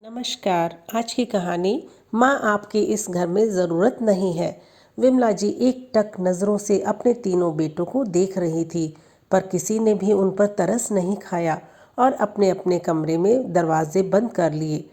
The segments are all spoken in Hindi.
नमस्कार। आज की कहानी माँ आपकी इस घर में ज़रूरत नहीं है। विमला जी एक टक नज़रों से अपने तीनों बेटों को देख रही थी, पर किसी ने भी उन पर तरस नहीं खाया और अपने अपने कमरे में दरवाजे बंद कर लिए।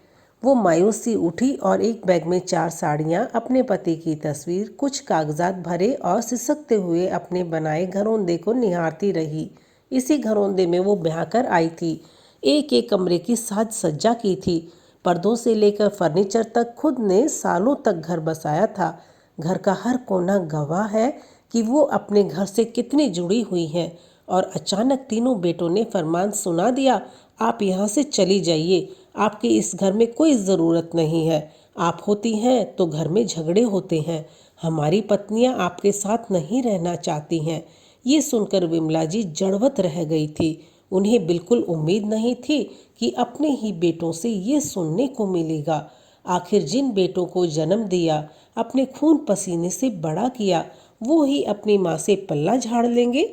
वो मायूस सी उठी और एक बैग में 4 साड़ियाँ, अपने पति की तस्वीर, कुछ कागजात भरे और सिसकते हुए अपने बनाए घरौंदे को निहारती रही। इसी घरौंदे में वो ब्याह कर आई थी। एक एक कमरे की साज सज्जा की थी। पर्दों से लेकर फर्नीचर तक खुद ने सालों तक घर बसाया था। घर का हर कोना गवाह है कि वो अपने घर से कितनी जुड़ी हुई है। और अचानक तीनों बेटों ने फरमान सुना दिया, आप यहाँ से चली जाइए, आपकी इस घर में कोई ज़रूरत नहीं है। आप होती हैं तो घर में झगड़े होते हैं। हमारी पत्नियाँ आपके साथ नहीं रहना चाहती हैं। ये सुनकर विमला जी जड़वत रह गई थी। उन्हें बिल्कुल उम्मीद नहीं थी कि अपने ही बेटों से ये सुनने को मिलेगा। आखिर जिन बेटों को जन्म दिया, अपने खून पसीने से बड़ा किया, वो ही अपनी माँ से पल्ला झाड़ लेंगे।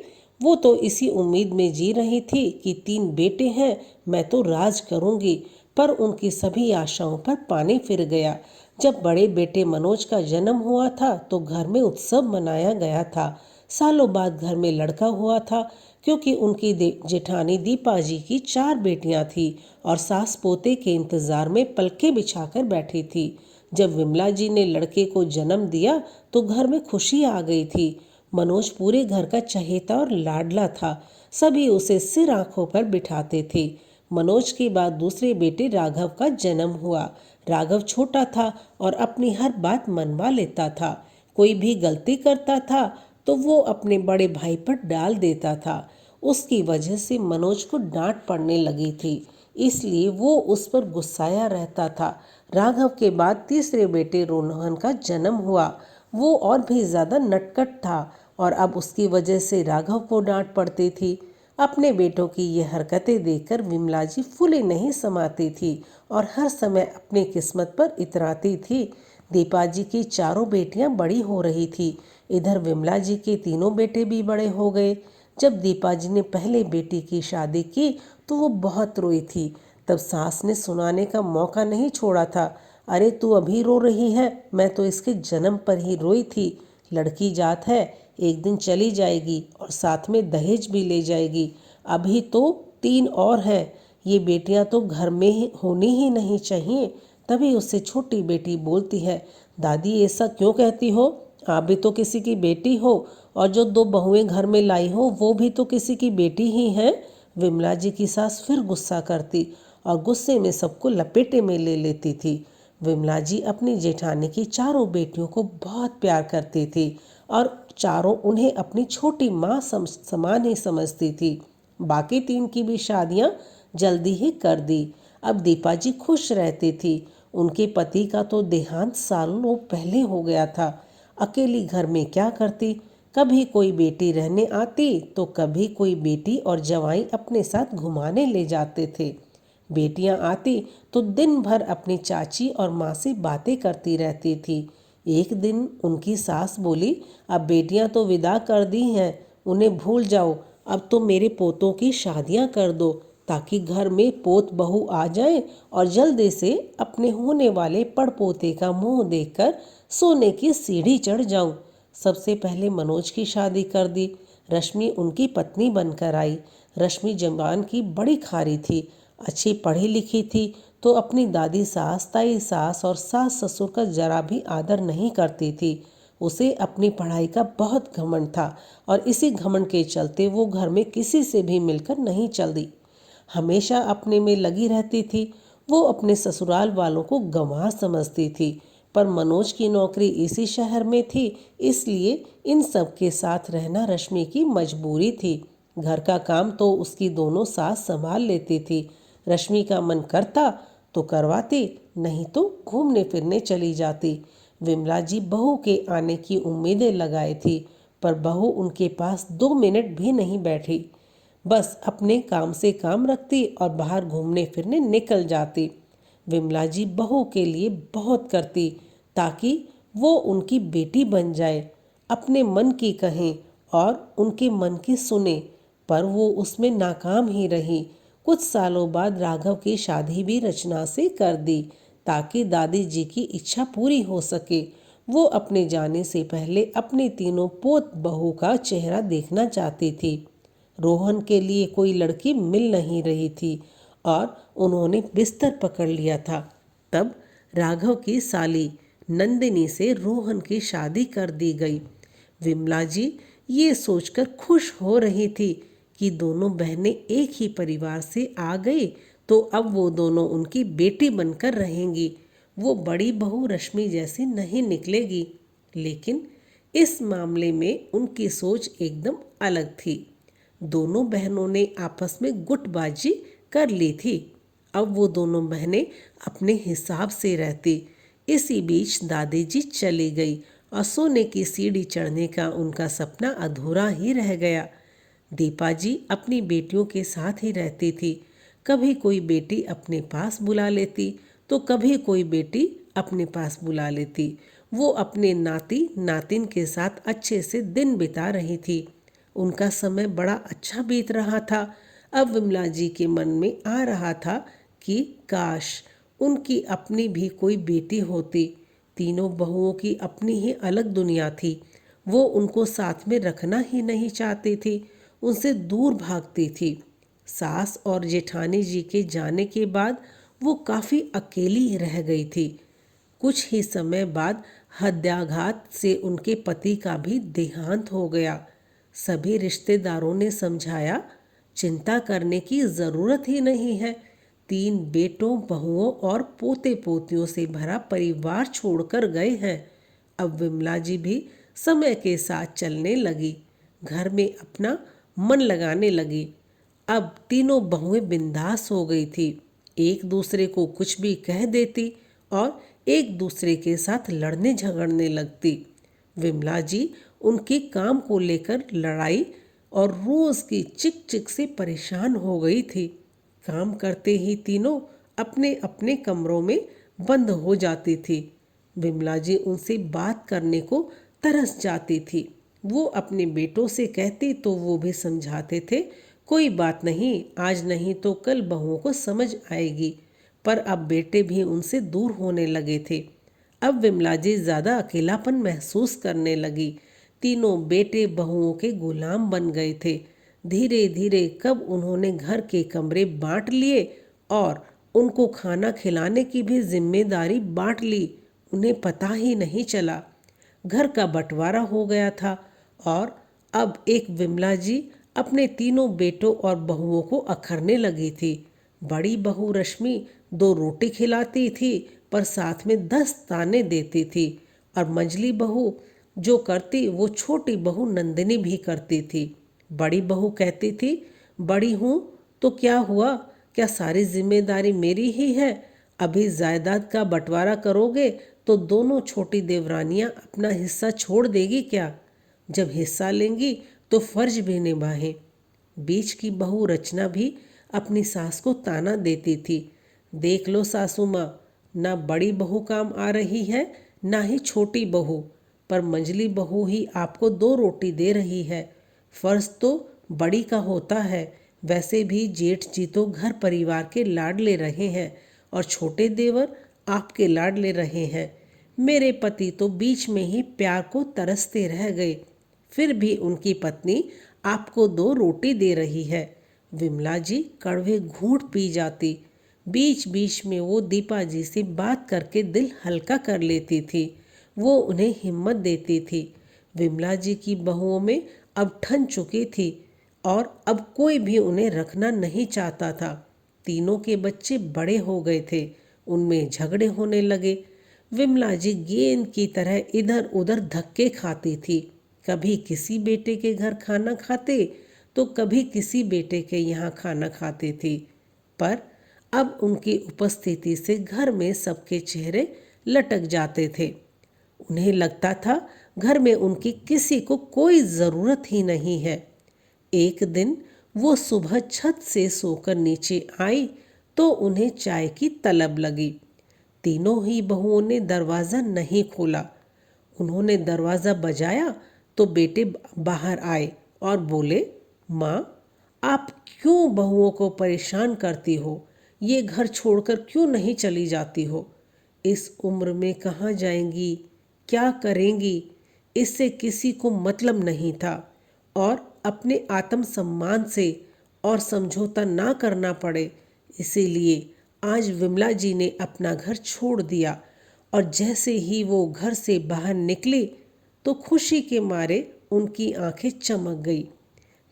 वो तो इसी उम्मीद में जी रही थी कि 3 बेटे हैं, मैं तो राज करूंगी। पर उनकी सभी आशाओं पर पानी फिर गया। जब बड़े बेटे मनोज का जन्म हुआ था तो घर में उत्सव मनाया गया था। सालों बाद घर में लड़का हुआ था, क्योंकि उनकी जेठानी दीपा जी की 4 बेटियां थी और सास पोते के इंतजार में पलके बिछाकर बैठी थी। जब विमला जी ने लड़के को जन्म दिया तो घर में खुशी आ गई थी। मनोज पूरे घर का चहेता और लाडला था। सभी उसे सिर आंखों पर बिठाते थे। मनोज के बाद दूसरे बेटे राघव का जन्म हुआ। राघव छोटा था और अपनी हर बात मनवा लेता था। कोई भी गलती करता था तो वो अपने बड़े भाई पर डाल देता था। उसकी वजह से मनोज को डांट पड़ने लगी थी, इसलिए वो उस पर गुस्साया रहता था। राघव के बाद तीसरे बेटे रोहन का जन्म हुआ। वो और भी ज़्यादा नटखट था और अब उसकी वजह से राघव को डांट पड़ती थी। अपने बेटों की ये हरकतें देखकर विमला जी फूले नहीं समाती थी और हर समय अपनी किस्मत पर इतराती थी। दीपा जी की 4 बेटियां बड़ी हो रही थी। इधर विमला जी के 3 बेटे भी बड़े हो गए। जब दीपा जी ने पहले बेटी की शादी की तो वो बहुत रोई थी। तब सास ने सुनाने का मौका नहीं छोड़ा था, अरे तू अभी रो रही है, मैं तो इसके जन्म पर ही रोई थी। लड़की जात है, एक दिन चली जाएगी और साथ में दहेज भी ले जाएगी। अभी तो 3 और हैं, ये बेटियां तो घर में होनी ही नहीं चाहिए। तभी उससे छोटी बेटी बोलती है, दादी ऐसा क्यों कहती हो, आप भी तो किसी की बेटी हो और जो 2 बहुएं घर में लाई हो वो भी तो किसी की बेटी ही हैं। विमला जी की सास फिर गुस्सा करती और गुस्से में सबको लपेटे में ले लेती थी। विमला जी अपनी जेठानी की 4 बेटियों को बहुत प्यार करती थी और चारों उन्हें अपनी छोटी माँ समान ही समझती थी। बाकी 3 की भी शादियां जल्दी ही कर दी। अब दीपा जी खुश रहती थी। उनके पति का तो देहांत सालों पहले हो गया था। अकेली घर में क्या करती, कभी कोई बेटी रहने आती तो कभी कोई बेटी और जवाई अपने साथ घुमाने ले जाते थे। बेटियां आती तो दिन भर अपनी चाची और माँ से बातें करती रहती थी। एक दिन उनकी सास बोली, अब बेटियां तो विदा कर दी हैं, उन्हें भूल जाओ, अब तो मेरे पोतों की शादियां कर दो ताकि घर में पोत बहू आ जाए और जल्दी से अपने होने वाले पड़पोते का मुंह देखकर सोने की सीढ़ी चढ़ जाऊं। सबसे पहले मनोज की शादी कर दी। रश्मि उनकी पत्नी बनकर आई। रश्मि जवान की बड़ी खारी थी, अच्छी पढ़ी लिखी थी, तो अपनी दादी सास, ताई सास और सास ससुर का जरा भी आदर नहीं करती थी। उसे अपनी पढ़ाई का बहुत घमंड था और इसी घमंड के चलते वो घर में किसी से भी मिलकर नहीं चलती, हमेशा अपने में लगी रहती थी। वो अपने ससुराल वालों को गंवार समझती थी, पर मनोज की नौकरी इसी शहर में थी, इसलिए इन सब के साथ रहना रश्मि की मजबूरी थी। घर का काम तो उसकी दोनों सास संभाल लेती थी। रश्मि का मन करता तो करवाती, नहीं तो घूमने फिरने चली जाती। विमला जी बहू के आने की उम्मीदें लगाई थी, पर बहू उनके पास 2 मिनट भी नहीं बैठी। बस अपने काम से काम रखती और बाहर घूमने फिरने निकल जाती। विमला जी बहू के लिए बहुत करती ताकि वो उनकी बेटी बन जाए, अपने मन की कहें और उनके मन की सुने, पर वो उसमें नाकाम ही रही। कुछ सालों बाद राघव की शादी भी रचना से कर दी ताकि दादी जी की इच्छा पूरी हो सके। वो अपने जाने से पहले अपने तीनों पोत बहू का चेहरा देखना चाहती थी। रोहन के लिए कोई लड़की मिल नहीं रही थी और उन्होंने बिस्तर पकड़ लिया था। तब राघव की साली नंदिनी से रोहन की शादी कर दी गई। विमला जी ये सोचकर खुश हो रही थी कि दोनों बहनें एक ही परिवार से आ गई तो अब वो दोनों उनकी बेटी बनकर रहेंगी। वो बड़ी बहू रश्मि जैसी नहीं निकलेगी। लेकिन इस मामले में उनकी सोच एकदम अलग थी। दोनों बहनों ने आपस में गुटबाजी कर ली थी। अब वो दोनों बहनें अपने हिसाब से रहती। इसी बीच दादी जी चली गई और सोने की सीढ़ी चढ़ने का उनका सपना अधूरा ही रह गया। दीपा जी अपनी बेटियों के साथ ही रहती थी। कभी कोई बेटी अपने पास बुला लेती तो कभी कोई बेटी अपने पास बुला लेती। वो अपने नाती नातिन के साथ अच्छे से दिन बिता रही थी। उनका समय बड़ा अच्छा बीत रहा था। अब विमला जी के मन में आ रहा था कि काश उनकी अपनी भी कोई बेटी होती। तीनों बहुओं की अपनी ही अलग दुनिया थी। वो उनको साथ में रखना ही नहीं चाहती थी, उनसे दूर भागती थी। सास और जेठानी जी के जाने के बाद वो काफ़ी अकेली रह गई थी। कुछ ही समय बाद हृदयाघात से उनके पति का भी देहांत हो गया। सभी रिश्तेदारों ने समझाया, चिंता करने की ज़रूरत ही नहीं है। 3 बेटों बहुओं और पोते पोतियों से भरा परिवार छोड़कर गए हैं। अब विमला जी भी समय के साथ चलने लगी, घर में अपना मन लगाने लगी। अब तीनों बहुएं बिंदास हो गई थी। एक दूसरे को कुछ भी कह देती और एक दूसरे के साथ लड़ने झगड़ने लगती। विमला जी उनके काम को लेकर लड़ाई और रोज की चिक चिक से परेशान हो गई थी। काम करते ही तीनों अपने अपने कमरों में बंद हो जाती थी। विमला जी उनसे बात करने को तरस जाती थी। वो अपने बेटों से कहती तो वो भी समझाते थे, कोई बात नहीं, आज नहीं तो कल बहुओं को समझ आएगी। पर अब बेटे भी उनसे दूर होने लगे थे। अब विमला जी ज़्यादा अकेलापन महसूस करने लगी। तीनों बेटे बहुओं के गुलाम बन गए थे। धीरे धीरे कब उन्होंने घर के कमरे बांट लिए और उनको खाना खिलाने की भी जिम्मेदारी बांट ली, उन्हें पता ही नहीं चला। घर का बंटवारा हो गया था और अब एक विमला जी अपने तीनों बेटों और बहुओं को अखरने लगी थी। बड़ी बहू रश्मि 2 रोटी खिलाती थी पर साथ में 10 ताने देती थी और मंझली बहू जो करती वो छोटी बहू नंदिनी भी करती थी। बड़ी बहू कहती थी, बड़ी हूँ तो क्या हुआ, क्या सारी जिम्मेदारी मेरी ही है? अभी जायदाद का बंटवारा करोगे तो दोनों छोटी देवरानियां अपना हिस्सा छोड़ देगी क्या? जब हिस्सा लेंगी तो फर्ज भी निभाएं। बीच की बहू रचना भी अपनी सास को ताना देती थी, देख लो सासू माँ, ना बड़ी बहू काम आ रही है ना ही छोटी बहू, पर मंझली बहू ही आपको 2 रोटी दे रही है। फर्ज तो बड़ी का होता है। वैसे भी जेठ जी तो घर परिवार के लाडले रहे हैं और छोटे देवर आपके लाडले रहे हैं। मेरे पति तो बीच में ही प्यार को तरसते रह गए, फिर भी उनकी पत्नी आपको 2 रोटी दे रही है। विमला जी कड़वे घूंट पी जाती। बीच बीच में वो दीपा जी से बात करके दिल हल्का कर लेती थी। वो उन्हें हिम्मत देती थी। विमला जी की बहुओं में अब ठन चुकी थी और अब कोई भी उन्हें रखना नहीं चाहता था। तीनों के बच्चे बड़े हो गए थे, उनमें झगड़े होने लगे। विमला जी गेंद की तरह इधर उधर धक्के खाती थी। कभी किसी बेटे के घर खाना खाते तो कभी किसी बेटे के यहाँ खाना खाती थी। पर अब उनकी उपस्थिति से घर में सबके चेहरे लटक जाते थे। उन्हें लगता था घर में उनकी किसी को कोई ज़रूरत ही नहीं है। एक दिन वो सुबह छत से सोकर नीचे आई तो उन्हें चाय की तलब लगी। तीनों ही बहुओं ने दरवाज़ा नहीं खोला। उन्होंने दरवाज़ा बजाया तो बेटे बाहर आए और बोले, माँ आप क्यों बहुओं को परेशान करती हो? ये घर छोड़कर क्यों नहीं चली जाती हो? इस उम्र में कहाँ जाएंगी, क्या करेंगी, इससे किसी को मतलब नहीं था। और अपने आत्मसम्मान से और समझौता ना करना पड़े, इसीलिए आज विमला जी ने अपना घर छोड़ दिया। और जैसे ही वो घर से बाहर निकली तो खुशी के मारे उनकी आंखें चमक गई।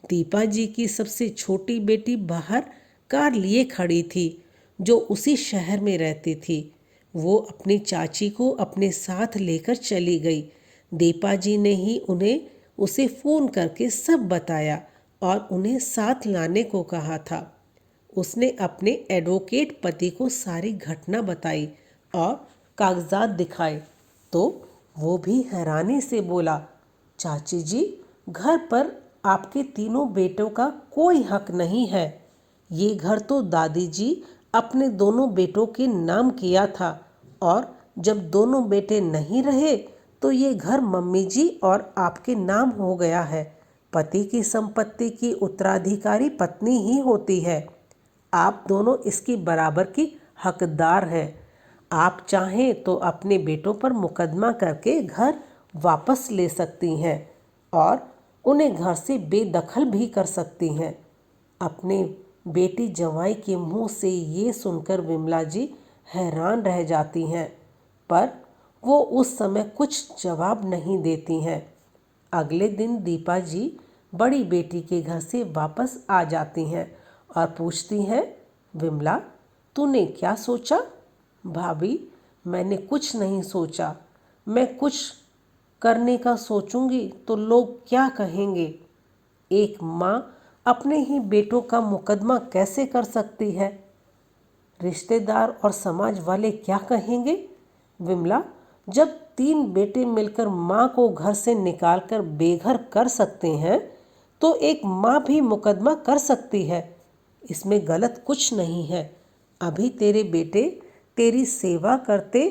दीपा जी की सबसे छोटी बेटी बाहर कार लिए खड़ी थी, जो उसी शहर में रहती थी। वो अपनी चाची को अपने साथ लेकर चली गई। दीपा जी ने ही उन्हें उसे फ़ोन करके सब बताया और उन्हें साथ लाने को कहा था। उसने अपने एडवोकेट पति को सारी घटना बताई और कागजात दिखाए तो वो भी हैरानी से बोला, चाची जी, घर पर आपके तीनों बेटों का कोई हक नहीं है। ये घर तो दादी जी अपने दोनों बेटों के नाम किया था और जब दोनों बेटे नहीं रहे तो ये घर मम्मी जी और आपके नाम हो गया है। पति की संपत्ति की उत्तराधिकारी पत्नी ही होती है। आप दोनों इसकी बराबर की हकदार हैं। आप चाहें तो अपने बेटों पर मुकदमा करके घर वापस ले सकती हैं और उन्हें घर से बेदखल भी कर सकती हैं। अपने बेटी जवाई के मुंह से ये सुनकर विमला जी हैरान रह जाती हैं, पर वो उस समय कुछ जवाब नहीं देती हैं। अगले दिन दीपा जी बड़ी बेटी के घर से वापस आ जाती हैं और पूछती हैं, विमला, तूने क्या सोचा? भाभी, मैंने कुछ नहीं सोचा। मैं कुछ करने का सोचूंगी तो लोग क्या कहेंगे? एक माँ अपने ही बेटों का मुकदमा कैसे कर सकती है? रिश्तेदार और समाज वाले क्या कहेंगे? विमला, जब तीन बेटे मिलकर माँ को घर से निकालकर बेघर कर सकते हैं तो एक माँ भी मुकदमा कर सकती है। इसमें गलत कुछ नहीं है। अभी तेरे बेटे तेरी सेवा करते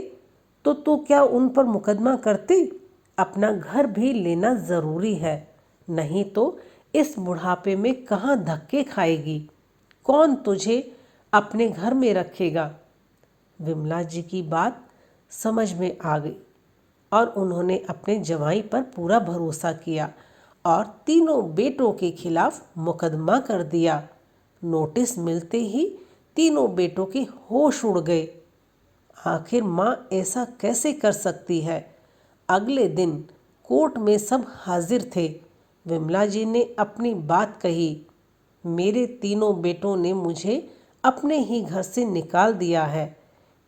तो तू क्या उन पर मुकदमा करती? अपना घर भी लेना ज़रूरी है, नहीं तो इस बुढ़ापे में कहाँ धक्के खाएगी? कौन तुझे अपने घर में रखेगा? विमला जी की बात समझ में आ गई और उन्होंने अपने जवाई पर पूरा भरोसा किया और तीनों बेटों के खिलाफ मुकदमा कर दिया। नोटिस मिलते ही तीनों बेटों के होश उड़ गए। आखिर माँ ऐसा कैसे कर सकती है? अगले दिन कोर्ट में सब हाजिर थे। विमला जी ने अपनी बात कही, मेरे तीनों बेटों ने मुझे अपने ही घर से निकाल दिया है,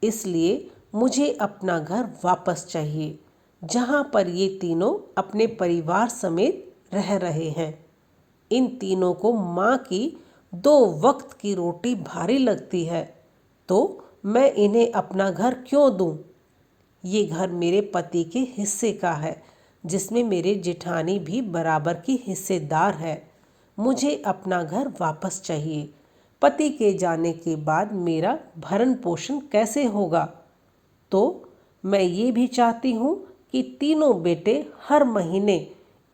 इसलिए मुझे अपना घर वापस चाहिए, जहाँ पर ये तीनों अपने परिवार समेत रह रहे हैं। इन तीनों को माँ की 2 वक्त की रोटी भारी लगती है, तो मैं इन्हें अपना घर क्यों दूँ? ये घर मेरे पति के हिस्से का है, जिसमें मेरे जेठानी भी बराबर की हिस्सेदार है। मुझे अपना घर वापस चाहिए। पति के जाने के बाद मेरा भरण पोषण कैसे होगा? तो मैं ये भी चाहती हूँ कि तीनों बेटे हर महीने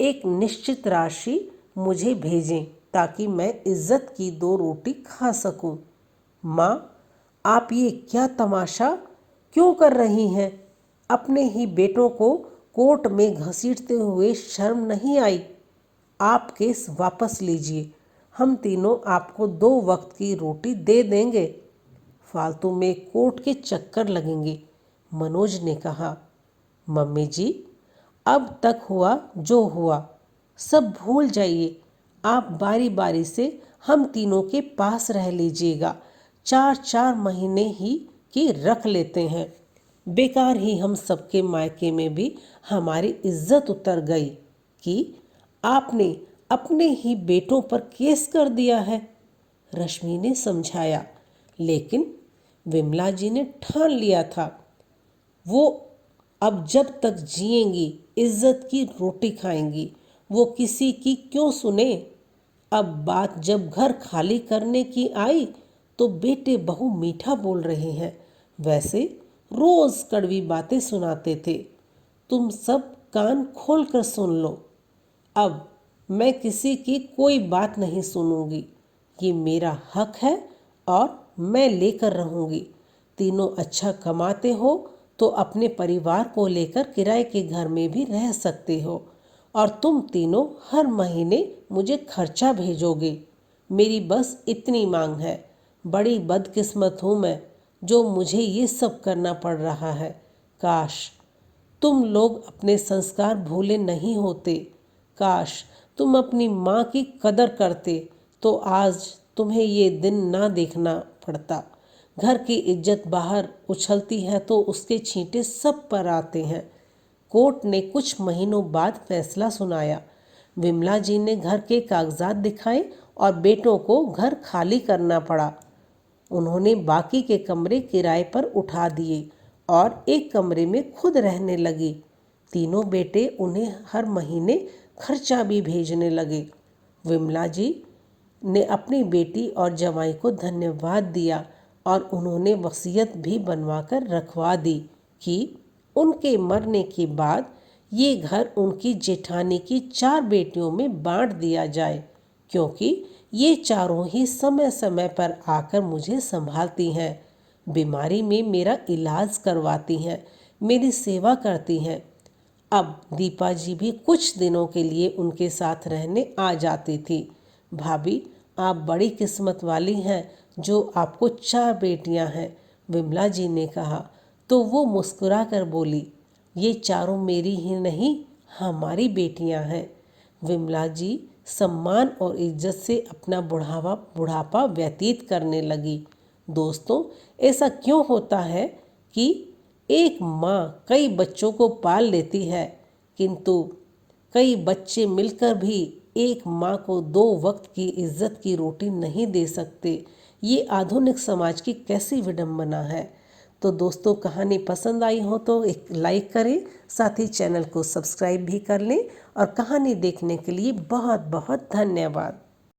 एक निश्चित राशि मुझे भेजें, ताकि मैं इज्जत की 2 रोटी खा सकूं। माँ, आप ये क्या तमाशा क्यों कर रही हैं? अपने ही बेटों को कोर्ट में घसीटते हुए शर्म नहीं आई? आप केस वापस लीजिए। हम तीनों आपको 2 वक्त की रोटी दे देंगे। फालतू में कोर्ट के चक्कर लगेंगे, मनोज ने कहा। मम्मी जी, अब तक हुआ जो हुआ सब भूल जाइए। आप बारी बारी से हम तीनों के पास रह लीजिएगा। 4-4 महीने ही की रख लेते हैं। बेकार ही हम सबके मायके में भी हमारी इज्जत उतर गई कि आपने अपने ही बेटों पर केस कर दिया है। रश्मि ने समझाया, लेकिन विमला जी ने ठान लिया था, वो अब जब तक जिएंगी इज्जत की रोटी खाएंगी। वो किसी की क्यों सुने? अब बात जब घर खाली करने की आई तो बेटे बहू मीठा बोल रहे हैं। वैसे रोज कड़वी बातें सुनाते थे। तुम सब कान खोल कर सुन लो। अब मैं किसी की कोई बात नहीं सुनूंगी। ये मेरा हक है और मैं लेकर रहूँगी। तीनों अच्छा कमाते हो तो अपने परिवार को लेकर किराए के घर में भी रह सकते हो और तुम तीनों हर महीने मुझे खर्चा भेजोगे। मेरी बस इतनी मांग है। बड़ी बदकिस्मत हूँ मैं जो मुझे ये सब करना पड़ रहा है। काश तुम लोग अपने संस्कार भूले नहीं होते। काश तुम अपनी माँ की कदर करते तो आज तुम्हें ये दिन ना देखना पड़ता। घर की इज्जत बाहर उछलती है तो उसके छींटे सब पर आते हैं। कोर्ट ने कुछ महीनों बाद फैसला सुनाया। विमला जी ने घर के कागजात दिखाए और बेटों को घर खाली करना पड़ा। उन्होंने बाकी के कमरे किराए पर उठा दिए और एक कमरे में खुद रहने लगी। तीनों बेटे उन्हें हर महीने खर्चा भी भेजने लगे। विमला जी ने अपनी बेटी और जवाई को धन्यवाद दिया और उन्होंने वसीयत भी बनवाकर रखवा दी कि उनके मरने के बाद ये घर उनकी जेठानी की 4 बेटियों में बांट दिया जाए, क्योंकि ये चारों ही समय समय पर आकर मुझे संभालती हैं, बीमारी में मेरा इलाज करवाती हैं, मेरी सेवा करती हैं। अब दीपा जी भी कुछ दिनों के लिए उनके साथ रहने आ जाती थी। भाभी, आप बड़ी किस्मत वाली हैं जो आपको 4 बेटियां हैं, विमला जी ने कहा। तो वो मुस्कुरा कर बोली, ये चारों मेरी ही नहीं, हमारी बेटियां हैं। विमला जी सम्मान और इज्जत से अपना बुढ़ापा व्यतीत करने लगी। दोस्तों, ऐसा क्यों होता है कि एक माँ कई बच्चों को पाल लेती है, किंतु कई बच्चे मिलकर भी एक माँ को 2 वक्त की इज्जत की रोटी नहीं दे सकते। ये आधुनिक समाज की कैसी विडंबना है। तो दोस्तों, कहानी पसंद आई हो तो एक लाइक करें, साथ ही चैनल को सब्सक्राइब भी कर लें और कहानी देखने के लिए बहुत बहुत धन्यवाद।